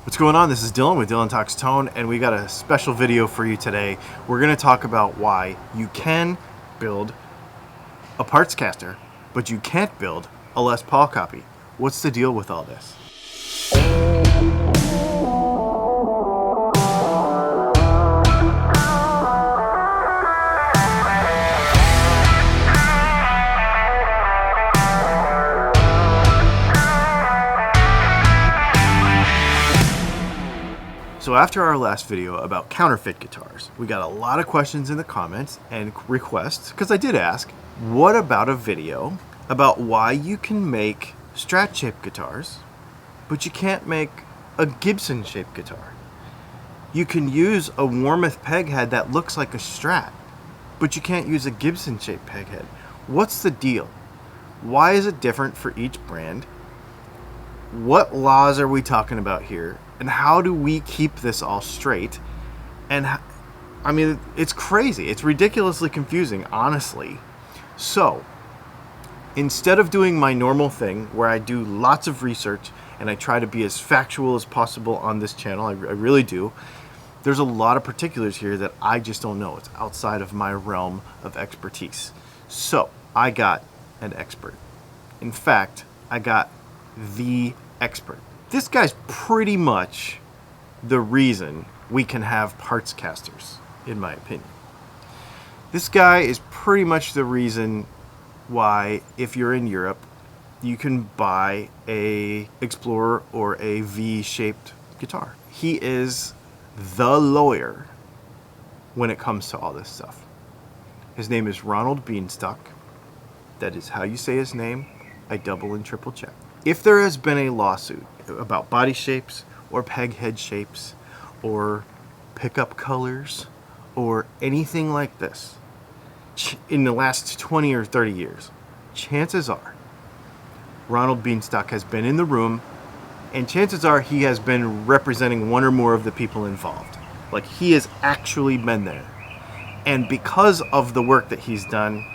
What's going on? This is Dylan with Dylan Talks Tone, and we got a special video for you today. We're going to talk about why you can build a parts caster, but you can't build a Les Paul copy. What's the deal with all this? So after our last video about counterfeit guitars, we got a lot of questions in the comments and requests, because I did ask, what about a video about why you can make Strat-shaped guitars, but you can't make a Gibson-shaped guitar? You can use a Warmoth peg head that looks like a Strat, but you can't use a Gibson-shaped peg head. What's the deal? Why is it different for each brand? What laws are we talking about here? And how do we keep this all straight? And I mean, it's crazy. It's ridiculously confusing, honestly. So, instead of doing my normal thing where I do lots of research and I try to be as factual as possible on this channel, I really do, there's a lot of particulars here that I just don't know. It's outside of my realm of expertise. So, I got an expert. In fact, I got the expert. This guy's pretty much the reason we can have parts casters, in my opinion. This guy is pretty much the reason why, if you're in Europe, you can buy a Explorer or a V-shaped guitar. He is the lawyer when it comes to all this stuff. His name is Ronald Bienstock. That is how you say his name. I double and triple check. If there has been a lawsuit about body shapes or peg head shapes or pickup colors or anything like this in the last 20 or 30 years, chances are Ronald Bienstock has been in the room, and chances are he has been representing one or more of the people involved. Like, he has actually been there. And because of the work that he's done,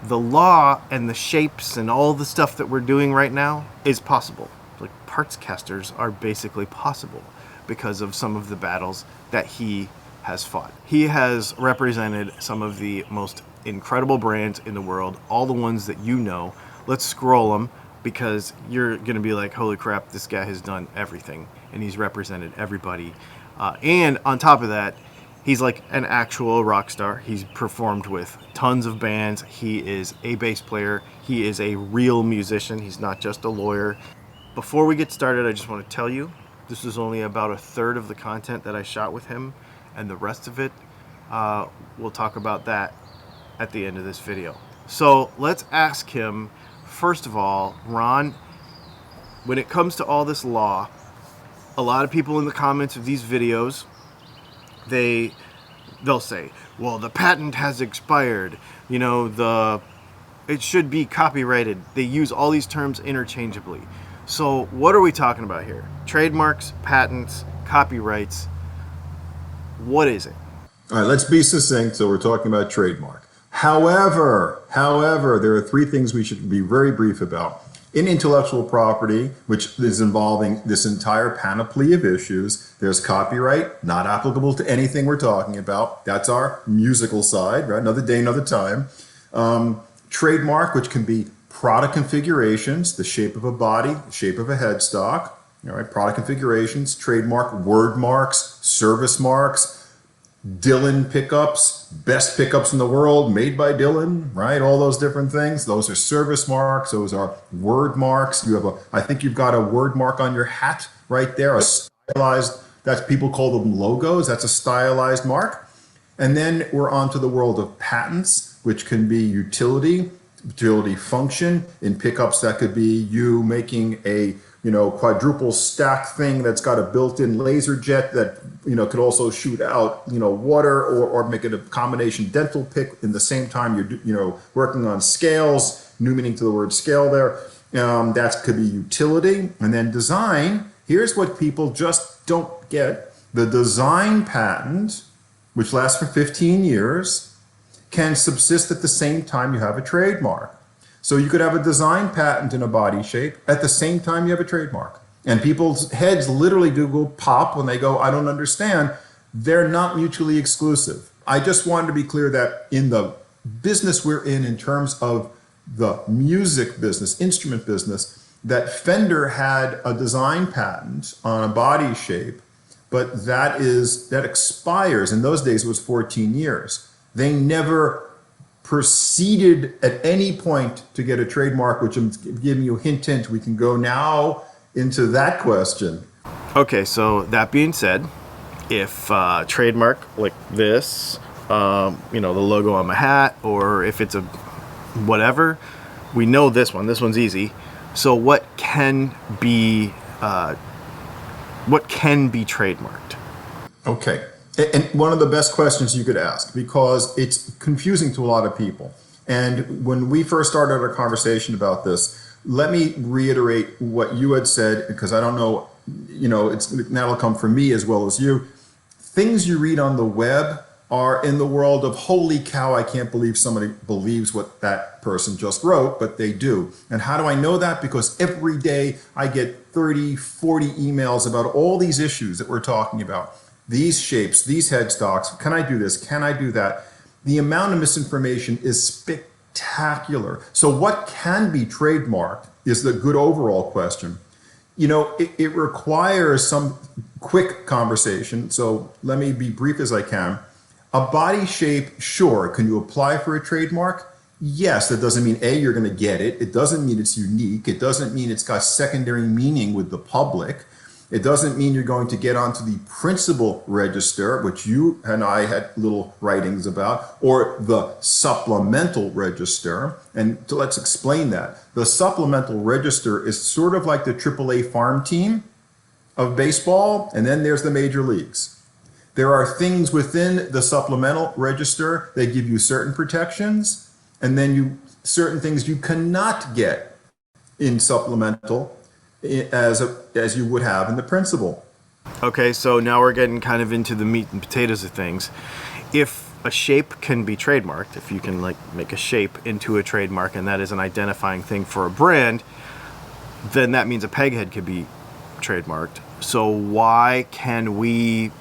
the law and the shapes and all the stuff that we're doing right now is possible. Like, parts casters are basically possible because of some of the battles that he has fought. He has represented some of the most incredible brands in the world, all the ones that you know. Let's scroll them, because you're going to be like, holy crap, this guy has done everything, and he's represented everybody. And on top of that, he's like an actual rock star. He's performed with tons of bands. He is a bass player. He is a real musician. He's not just a lawyer. Before we get started, I just want to tell you, this is only about a third of the content that I shot with him, and the rest of it, we'll talk about that at the end of this video. So let's ask him, first of all, Ron, when it comes to all this law, a lot of people in the comments of these videos, they'll say, well, the patent has expired, you know, it should be copyrighted. They use all these terms interchangeably. So what are we talking about here? Trademarks, patents, copyrights. What is it? All right, let's be succinct. So we're talking about trademark. However, there are three things we should be very brief about. In intellectual property, which is involving this entire panoply of issues, there's copyright, not applicable to anything we're talking about. That's our musical side, right? Another day, another time. Trademark, which can be product configurations, the shape of a body, the shape of a headstock, all right, product configurations, trademark, word marks, service marks, Dylan pickups, best pickups in the world, made by Dylan, right? All those different things. Those are service marks. Those are word marks. You have I think you've got a word mark on your hat right there, a stylized, that's, people call them logos. That's a stylized mark. And then we're on to the world of patents, which can be utility function. In pickups, that could be you making a, quadruple stack thing that's got a built-in laser jet that, could also shoot out, water, or make it a combination dental pick in the same time you're, working on scales, new meaning to the word scale there. That could be utility. And then design. Here's what people just don't get. The design patent, which lasts for 15 years, can subsist at the same time you have a trademark. So you could have a design patent in a body shape at the same time you have a trademark. And people's heads literally do go pop when they go, I don't understand. They're not mutually exclusive. I just wanted to be clear that in the business we're in terms of the music business, instrument business, that Fender had a design patent on a body shape, but that expires. In those days, it was 14 years. They never proceeded at any point to get a trademark, which I'm giving you a hint. We can go now into that question. Okay, so that being said, if trademark like this, the logo on my hat, or if it's a whatever, we know this one. This one's easy. So what can be trademarked? Okay. And one of the best questions you could ask, because it's confusing to a lot of people. And when we first started our conversation about this, let me reiterate what you had said, because I don't know, that'll come from me as well as you. Things you read on the web are in the world of, holy cow, I can't believe somebody believes what that person just wrote, but they do. And how do I know that? Because every day I get 30, 40 emails about all these issues that we're talking about. These shapes, these headstocks, can I do this? Can I do that? The amount of misinformation is spectacular. So what can be trademarked is the good overall question. It requires some quick conversation. So let me be brief as I can. A body shape, sure. Can you apply for a trademark? Yes. That doesn't mean A, you're going to get it. It doesn't mean it's unique. It doesn't mean it's got secondary meaning with the public. It doesn't mean you're going to get onto the principal register, which you and I had little writings about, or the supplemental register. And so let's explain that. The supplemental register is sort of like the AAA farm team of baseball, and then there's the major leagues. There are things within the supplemental register that give you certain protections, and then certain things you cannot get in supplemental as you would have in the principal. Okay, so now we're getting kind of into the meat and potatoes of things. If a shape can be trademarked, if you can make a shape into a trademark and that is an identifying thing for a brand, then that means a peg head could be trademarked. So why can we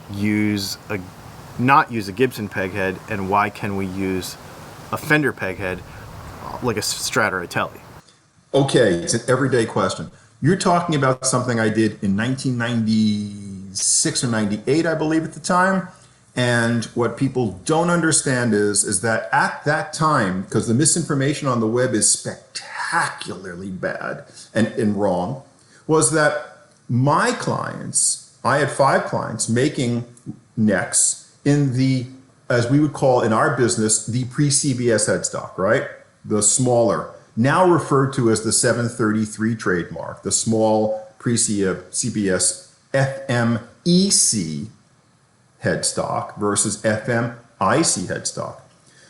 not use a Gibson peg head, and why can we use a Fender peg head like a Strat or a Tele? Okay, it's an everyday question. You're talking about something I did in 1996 or 98, I believe at the time. And what people don't understand is that at that time, because the misinformation on the web is spectacularly bad and wrong, was that my clients, I had 5 clients making necks in the, as we would call in our business, the pre-CBS headstock, right? The smaller, now referred to as the 733 trademark, the small pre-CBS FMEC headstock versus FMIC headstock.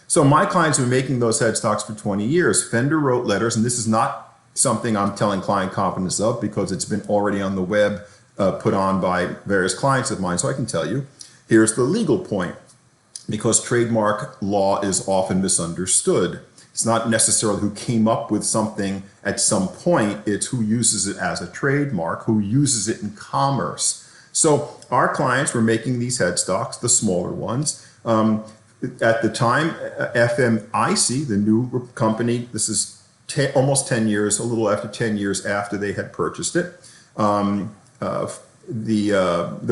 So my clients have been making those headstocks for 20 years. Fender wrote letters, and this is not something I'm telling client confidence of because it's been already on the web put on by various clients of mine. So I can tell you, here's the legal point, because trademark law is often misunderstood. It's not necessarily who came up with something at some point, it's who uses it as a trademark, who uses it in commerce. So our clients were making these headstocks, the smaller ones. At the time, FMIC, the new company, this is almost 10 years, a little after 10 years after they had purchased it, the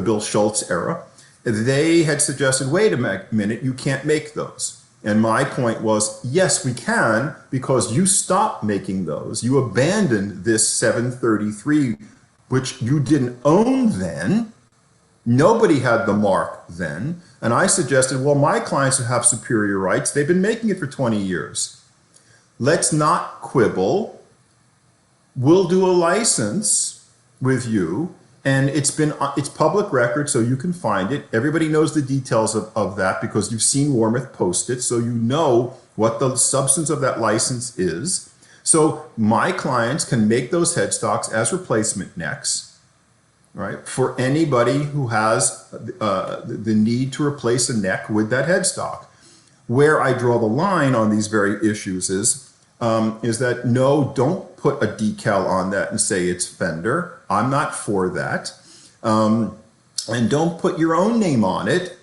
Bill Schultz era, they had suggested, wait a minute, you can't make those. And my point was, yes, we can, because you stopped making those. You abandoned this 733, which you didn't own then. Nobody had the mark then. And I suggested, well, my clients have superior rights. They've been making it for 20 years. Let's not quibble. We'll do a license with you. And it's public record, so you can find it. Everybody knows the details of that because you've seen Warmouth post it, so you know what the substance of that license is. So my clients can make those headstocks as replacement necks, right, for anybody who has the need to replace a neck with that headstock. Where I draw the line on these very issues is that no, don't put a decal on that and say it's Fender. I'm not for that. And don't put your own name on it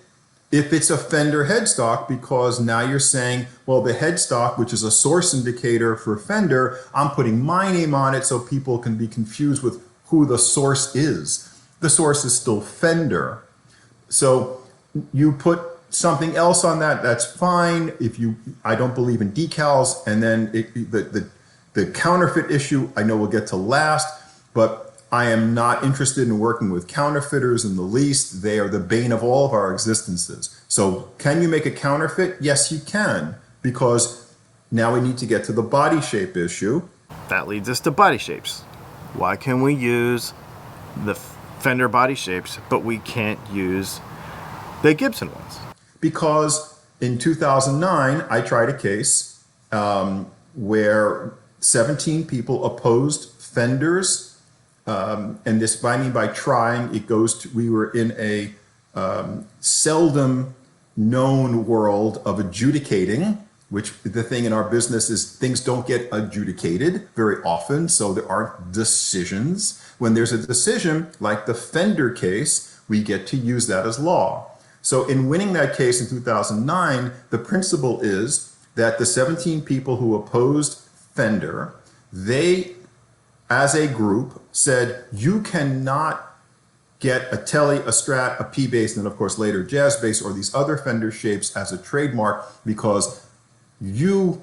if it's a Fender headstock, because now you're saying, well, the headstock, which is a source indicator for Fender, I'm putting my name on it so people can be confused with who the source is. The source is still Fender. So you put something else on that, that's fine. I don't believe in decals. And then the counterfeit issue, I know we'll get to last, but I am not interested in working with counterfeiters in the least. They are the bane of all of our existences. So can you make a counterfeit? Yes, you can, because now we need to get to the body shape issue. That leads us to body shapes. Why can we use the Fender body shapes, but we can't use the Gibson ones? Because in 2009, I tried a case where 17 people opposed Fenders. And this, I mean by trying, it goes to, we were in a seldom known world of adjudicating, which the thing in our business is things don't get adjudicated very often, so there aren't decisions. When there's a decision, like the Fender case, we get to use that as law. So in winning that case in 2009, the principle is that the 17 people who opposed Fender, they, as a group, said, you cannot get a Tele, a Strat, a P-Bass, and then of course later Jazz Bass or these other Fender shapes as a trademark, because you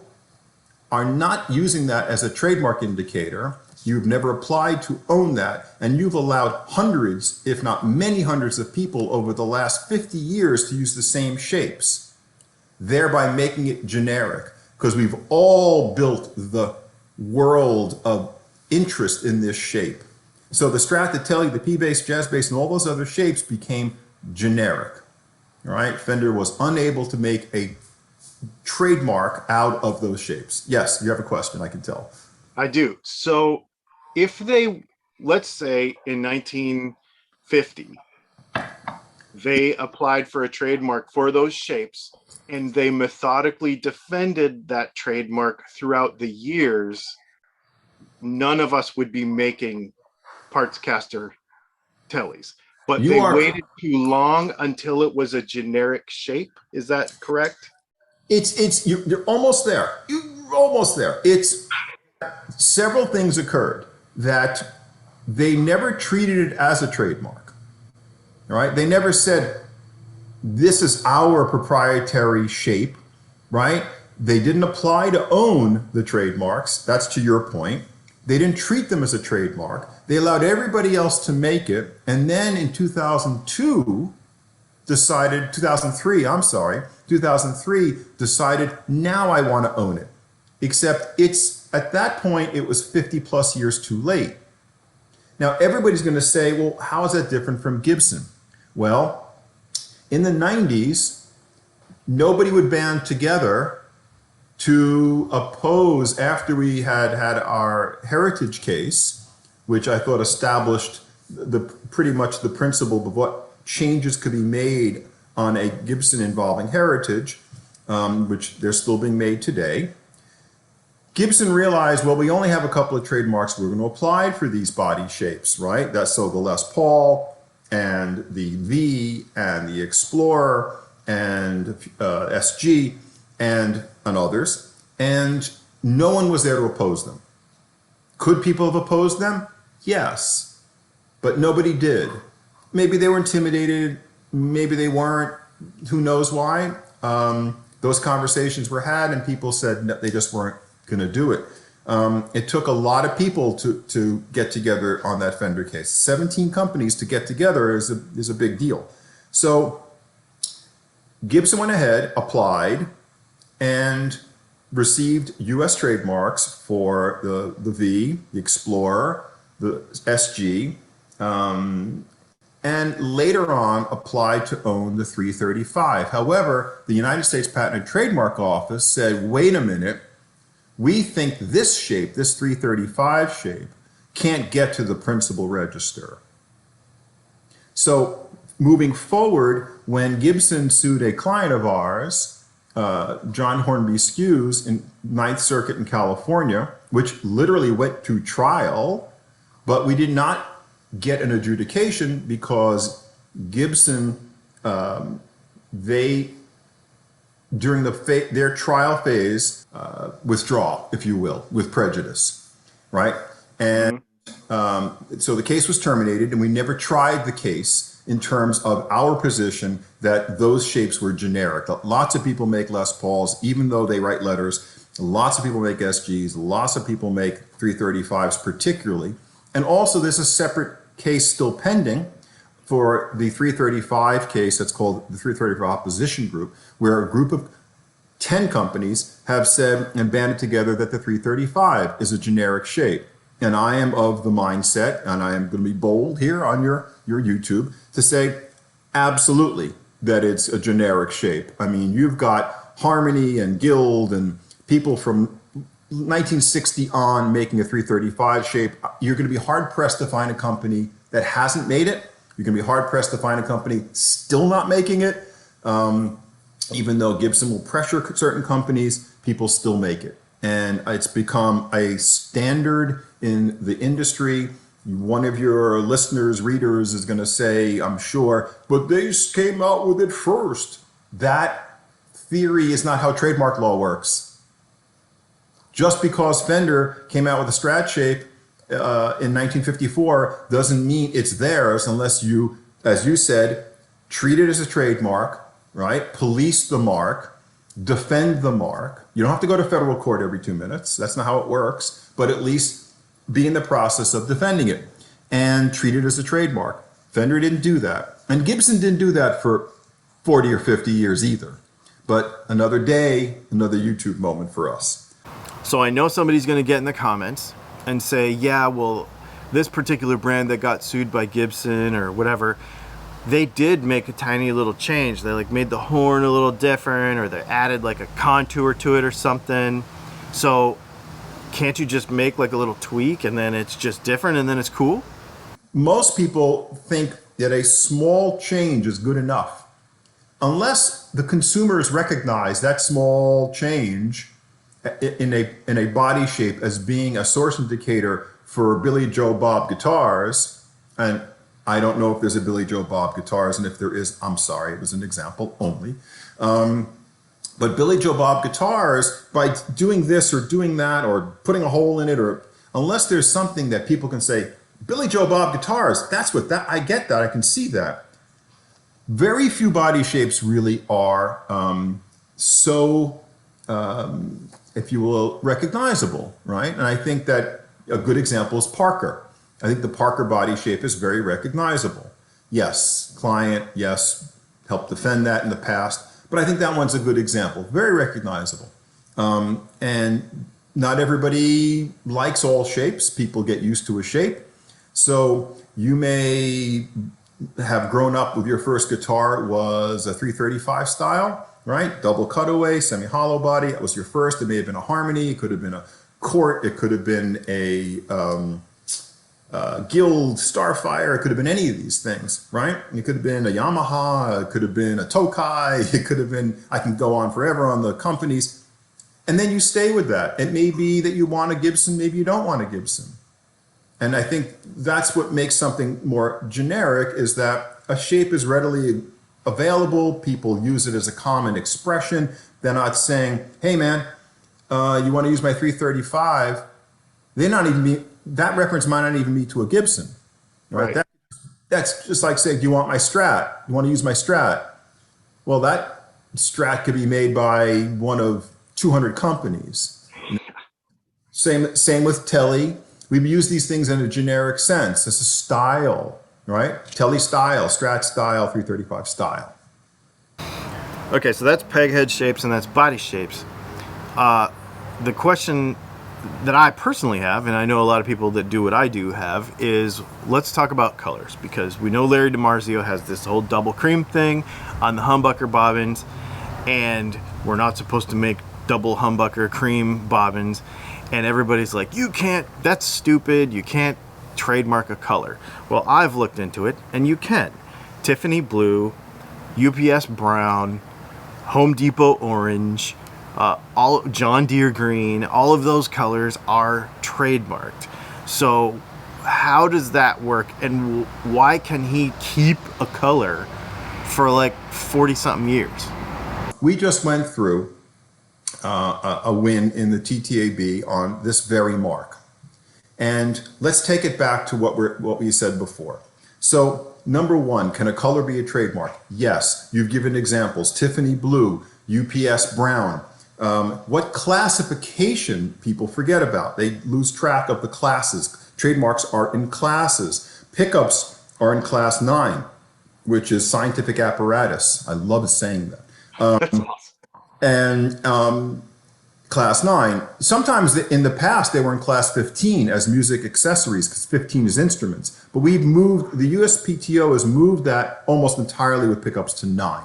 are not using that as a trademark indicator. You've never applied to own that, and you've allowed hundreds, if not many hundreds of people over the last 50 years to use the same shapes, thereby making it generic, because we've all built the world of interest in this shape. So the Strat, the Tele, the P-Bass, Jazz Bass, and all those other shapes became generic. All right, Fender was unable to make a trademark out of those shapes. Yes, you have a question, I can tell. I do. So if they, let's say in 1950, they applied for a trademark for those shapes and they methodically defended that trademark throughout the years, none of us would be making parts caster Teles. But they waited too long until it was a generic shape. Is that correct? You're almost there. You're almost there. It's several things occurred that they never treated it as a trademark. All right? They never said, this is our proprietary shape, right? They didn't apply to own the trademarks. That's to your point. They didn't treat them as a trademark. They allowed everybody else to make it. And then in 2003, decided, now I want to own it. Except at that point, it was 50 plus years too late. Now, everybody's going to say, well, how is that different from Gibson? Well, in the 90s, nobody would band together to oppose, after we had our heritage case, which I thought established pretty much the principle of what changes could be made on a Gibson involving heritage, which they're still being made today. Gibson realized, well, we only have a couple of trademarks. We're going to apply for these body shapes, right? That's so the Les Paul and the V and the Explorer and SG and others, and no one was there to oppose them. Could people have opposed them? Yes, but nobody did. Maybe they were intimidated, maybe they weren't, who knows why. Those conversations were had and people said no, they just weren't going to do it. It took a lot of people to get together on that Fender case. 17 companies to get together is a big deal. So Gibson went ahead, applied, and received U.S. trademarks for the V, the Explorer, the SG, and later on applied to own the 335. However, the United States Patent and Trademark Office said, wait a minute, we think this shape, this 335 shape, can't get to the principal register. So moving forward, when Gibson sued a client of ours, John Hornby Skews in Ninth Circuit in California, which literally went to trial, but we did not get an adjudication because Gibson, they, during their trial phase, withdraw, if you will, with prejudice, right? And so the case was terminated, and we never tried the case in terms of our position that those shapes were generic. Lots of people make Les Pauls, even though they write letters. Lots of people make SGs. Lots of people make 335s particularly. And also there's a separate case still pending for the 335 case that's called the 335 Opposition Group, where a group of 10 companies have said and banded together that the 335 is a generic shape. And I am of the mindset, and I am going to be bold here on your YouTube, to say absolutely that it's a generic shape. I mean, you've got Harmony and Guild and people from 1960 on making a 335 shape. You're going to be hard-pressed to find a company that hasn't made it. You're going to be hard-pressed to find a company still not making it. Even though Gibson will pressure certain companies, people still make it. And it's become a standard in the industry. One of your listeners, readers is going to say, I'm sure, but they came out with it first. That theory is not how trademark law works. Just because Fender came out with a Strat shape in 1954 doesn't mean it's theirs unless you, as you said, treat it as a trademark, right? Police the mark. Defend the mark. You don't have to go to federal court every 2 minutes. That's not how it works. But at least be in the process of defending it and treat it as a trademark. Fender didn't do that. And Gibson didn't do that for 40 or 50 years either. But another day, another YouTube moment for us. So I know somebody's going to get in the comments and say, yeah, well, this particular brand that got sued by Gibson or whatever, they did make a tiny little change. They like made the horn a little different, or they added like a contour to it or something. So can't you just make like a little tweak and then it's just different and then it's cool? Most people think that a small change is good enough. Unless the consumers recognize that small change in a body shape as being a source indicator for Billy Joe Bob guitars, and I don't know if there's a Billy Joe Bob guitars, and if there is, I'm sorry, it was an example only. But Billy Joe Bob guitars, by doing this or doing that or putting a hole in it, or unless there's something that people can say, Billy Joe Bob guitars, that's what that, I get that, I can see that. Very few body shapes really are if you will, recognizable, right? And I think that a good example is Parker. I think the Parker body shape is very recognizable. Yes, client, yes, helped defend that in the past, but I think that one's a good example, very recognizable. And not everybody likes all shapes. People get used to a shape. So you may have grown up with your first guitar was a 335 style, right? Double cutaway, semi-hollow body. That was your first. It may have been a Harmony. It could have been a Court. It could have been a Guild, Starfire. It could have been any of these things, right? It could have been a Yamaha. It could have been a Tokai. It could have been, I can go on forever on the companies. And then you stay with that. It may be that you want a Gibson, maybe you don't want a Gibson. And I think that's what makes something more generic, is that a shape is readily available. People use it as a common expression. They're not saying, hey man, you want to use my 335? They're not even, that reference might not even be to a Gibson, right? That's just like saying, do you want my Strat? You want to use my Strat? Well, that Strat could be made by one of 200 companies. Same with Telly. We use these things in a generic sense. It's a style, right? Telly style, Strat style, 335 style. Okay, so that's peg head shapes and that's body shapes. The question that I personally have, and I know a lot of people that do what I do have, is let's talk about colors, because we know Larry Dimarzio has this whole double cream thing on the humbucker bobbins, and we're not supposed to make double humbucker cream bobbins, and everybody's like, you can't, that's stupid, you can't trademark a color. Well, I've looked into it, and you can. Tiffany blue, UPS brown, Home Depot orange, all John Deere green, all of those colors are trademarked. So how does that work, and why can he keep a color for like 40 something years? We just went through a win in the TTAB on this very mark. And let's take it back to what we said before. So number one, can a color be a trademark? Yes. You've given examples: Tiffany blue, UPS brown. What classification people forget about? They lose track of the classes. Trademarks are in classes. Pickups are in class 9, which is scientific apparatus. I love saying that. That's awesome. And class 9, sometimes in the past they were in class 15 as music accessories, because 15 is instruments. But we've moved, the USPTO has moved that almost entirely with pickups to 9.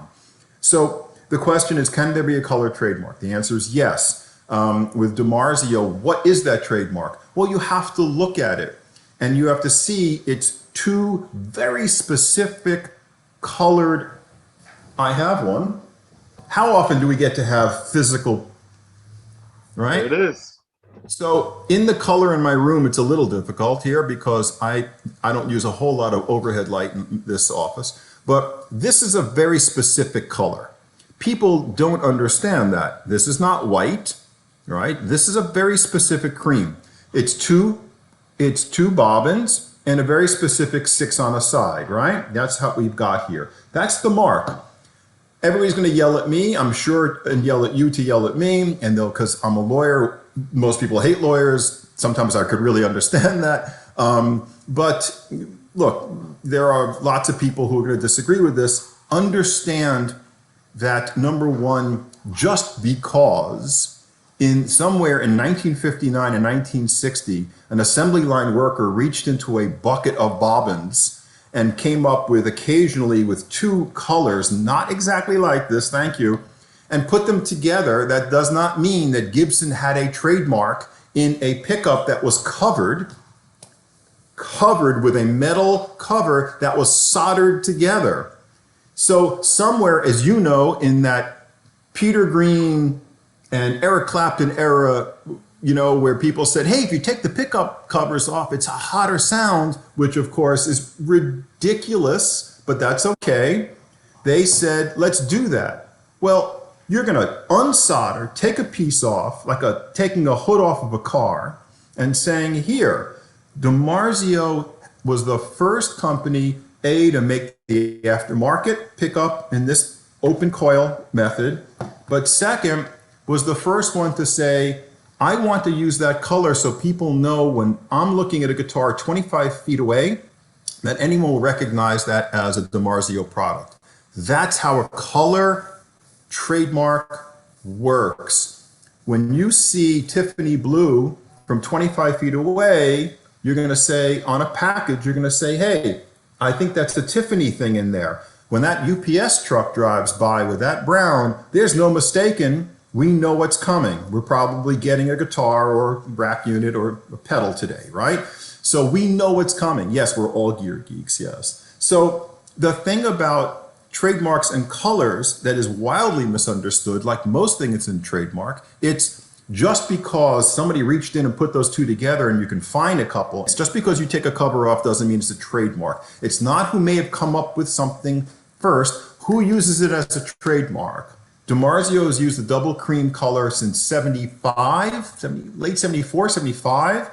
So the question is, can there be a color trademark? The answer is yes. With Dimarzio, what is that trademark? Well, you have to look at it, and you have to see it's 2 very specific colored. I have one. How often do we get to have physical, right? There it is. So in the color in my room, it's a little difficult here because I don't use a whole lot of overhead light in this office, but this is a very specific color. People don't understand that. This is not white, right? This is a very specific cream. It's two bobbins and a very specific 6 on a side, right? That's how we've got here. That's the mark. Everybody's going to yell at me, I'm sure, and yell at you to yell at me, and because I'm a lawyer, most people hate lawyers. Sometimes I could really understand that. But look, there are lots of people who are going to disagree with this. Understand that, number one, just because in somewhere in 1959 and 1960, an assembly line worker reached into a bucket of bobbins and came up with occasionally with 2 colors, not exactly like this, thank you, and put them together, that does not mean that Gibson had a trademark in a pickup that was covered with a metal cover that was soldered together. So somewhere, as you know, in that Peter Green and Eric Clapton era, you know, where people said, hey, if you take the pickup covers off, it's a hotter sound, which of course is ridiculous, but that's okay. They said, let's do that. Well, you're going to unsolder, take a piece off, like taking a hood off of a car, and saying, here, Dimarzio was the first company, A, to make the aftermarket pickup in this open coil method, but second, was the first one to say, I want to use that color so people know when I'm looking at a guitar 25 feet away, that anyone will recognize that as a Dimarzio product. That's how a color trademark works. When you see Tiffany blue from 25 feet away, you're going to say on a package, you're going to say, hey, I think that's the Tiffany thing in there. When that UPS truck drives by with that brown, there's no mistaking. We know what's coming. We're probably getting a guitar or rack unit or a pedal today, right? So we know what's coming. Yes, we're all gear geeks, yes. So the thing about trademarks and colors that is wildly misunderstood, like most things in trademark, it's just because somebody reached in and put those 2 together and you can find a couple. It's just because you take a cover off doesn't mean it's a trademark. It's not who may have come up with something first, who uses it as a trademark. Dimarzio has used the double cream color since late 74, 75.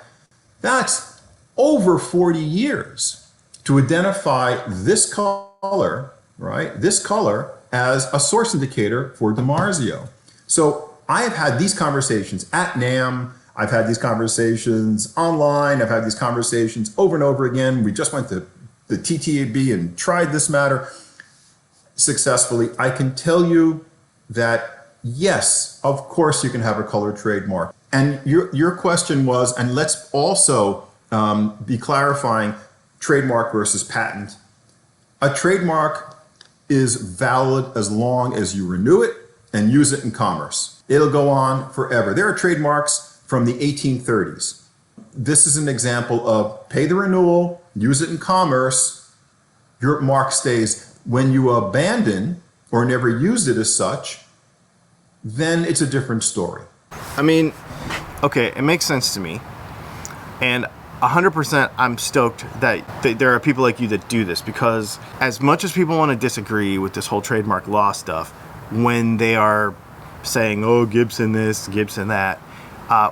That's over 40 years to identify this color, right? This color as a source indicator for Dimarzio. So I have had these conversations at NAMM. I've had these conversations online. I've had these conversations over and over again. We just went to the TTAB and tried this matter successfully. I can tell you that yes, of course you can have a color trademark. And your question was, and let's also be clarifying trademark versus patent. A trademark is valid as long as you renew it and use it in commerce. It'll go on forever. There are trademarks from the 1830s. This is an example of pay the renewal, use it in commerce, your mark stays. When you abandon or never used it as such, then it's a different story. I mean, okay, it makes sense to me. And 100% I'm stoked that there are people like you that do this, because as much as people want to disagree with this whole trademark law stuff, when they are saying, oh, Gibson this, Gibson that,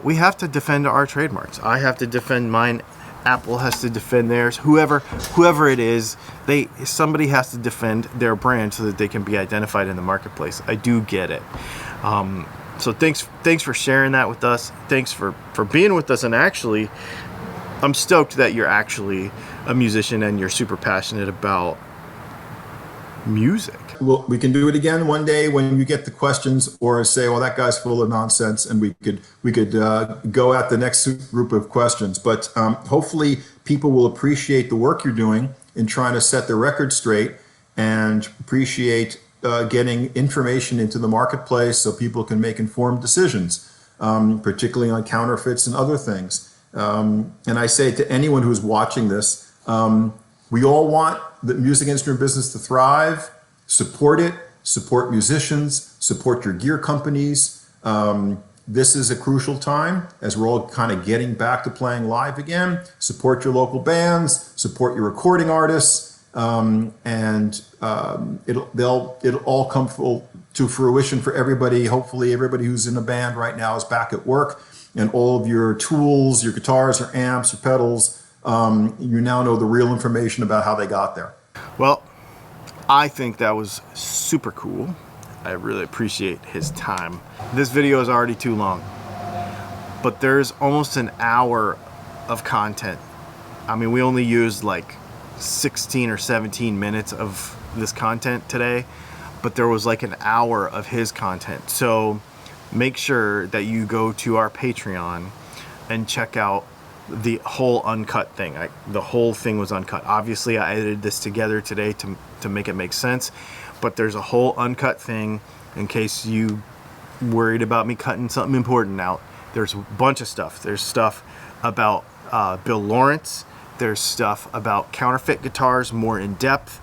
we have to defend our trademarks. I have to defend mine. Apple has to defend theirs. Whoever it is, somebody has to defend their brand so that they can be identified in the marketplace. I do get it. So thanks for sharing that with us. Thanks for being with us. And actually, I'm stoked that you're actually a musician and you're super passionate about music. Well, we can do it again one day when you get the questions, or say, well, that guy's full of nonsense, and we could go at the next group of questions. But hopefully people will appreciate the work you're doing in trying to set the record straight, and appreciate getting information into the marketplace so people can make informed decisions, particularly on counterfeits and other things. And I say to anyone who's watching this, we all want the music instrument business to thrive. Support it, support musicians, support your gear companies. This is a crucial time as we're all kind of getting back to playing live again. Support your local bands, support your recording artists, and it'll all come to fruition for everybody. Hopefully everybody who's in a band right now is back at work, and all of your tools, your guitars, your amps, your pedals, you now know the real information about how they got there. Well, I think that was super cool. I really appreciate his time. This video is already too long, but there's almost an hour of content. I mean, we only used like 16 or 17 minutes of this content today, but there was like an hour of his content. So make sure that you go to our Patreon and check out the whole uncut thing. The whole thing was uncut. Obviously, I edited this together today to make it make sense, but there's a whole uncut thing in case you worried about me cutting something important out. There's a bunch of stuff. There's stuff about Bill Lawrence. There's stuff about counterfeit guitars, more in depth.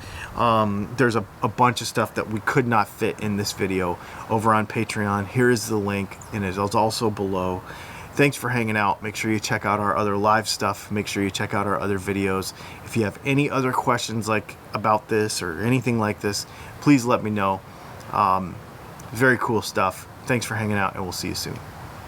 There's a bunch of stuff that we could not fit in this video over on Patreon. Here is the link, and it's also below. Thanks for hanging out. Make sure you check out our other live stuff. Make sure you check out our other videos. If you have any other questions like about this or anything like this, please let me know. Very cool stuff. Thanks for hanging out, and we'll see you soon.